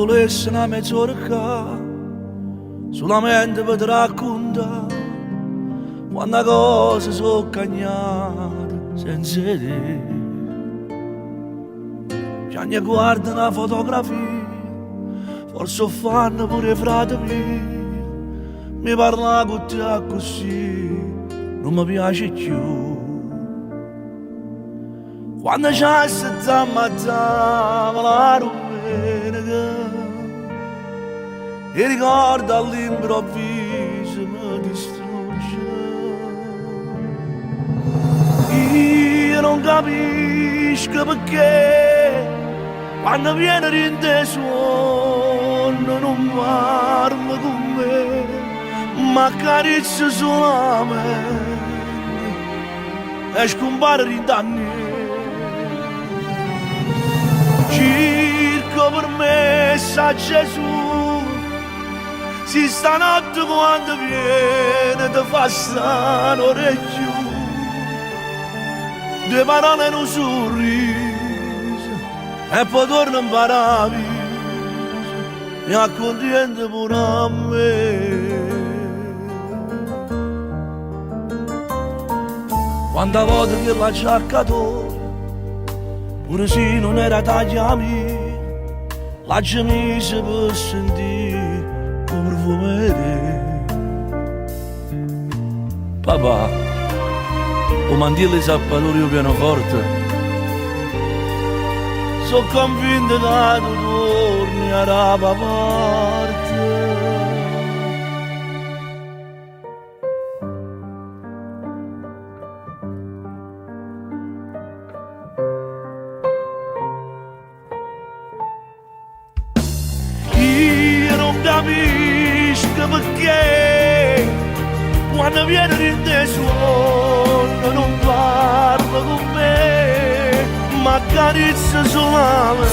volessi una mezz'ora qua, solamente per te raccontare quante cose sono cagnate senza te. Già ne guarda una fotografia, forse fanno pure i frati miei, mi parla con te così, non mi piace più. Quando c'è stata mattata la domenica e ricordo all'improvviso mi distrugge. Io non capisco perché quando viene rinteso non parla con me, ma accarezza solamente e scompare rindanni. Circo per me sa Gesù, si stanotte quando viene ti fa stare l'orecchio, due parole in un sorriso e poi torna in paradiso, mi accontenta pure a me. Quante volte che l'ha cercato, pure se non era tagliami, la gemise per sentire come profumo di te. Papà, o mandile sappadori o pianoforte, sono convinto che tu torni a rapa parte. Capisco perché quando viene rinteso non parla con me, ma accarezza solamente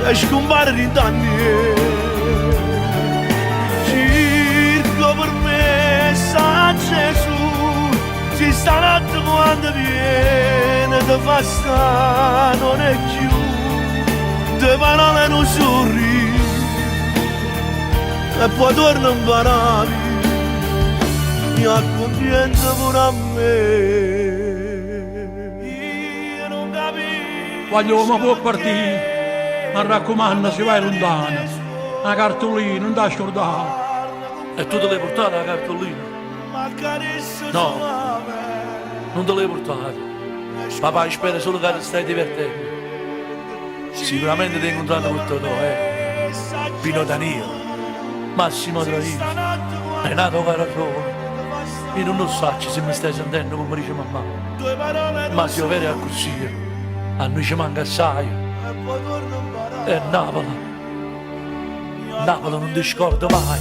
e scompare rindanni. Circo per me sa Gesù, si stanotte quando viene ti fa stare non è più, due parole non sorride e poi torna in paradiso, mi accontenta pure a me. Io non capisco. Voglio ma può partire, ma raccomando si vai lontano, la cartolina non da scordare. E tu te l'hai portata la cartolina? No, non te l'hai portata. Papà spera solo che ti stai divertendo. Sicuramente ti hai incontrato con te, Pino Danilo, Massimo Troisi, Renato Carafone. Io non lo so se mi stai sentendo come dice mamma, ma se io vero è così, a noi ci manca assai. E Napoli non ti scordo mai.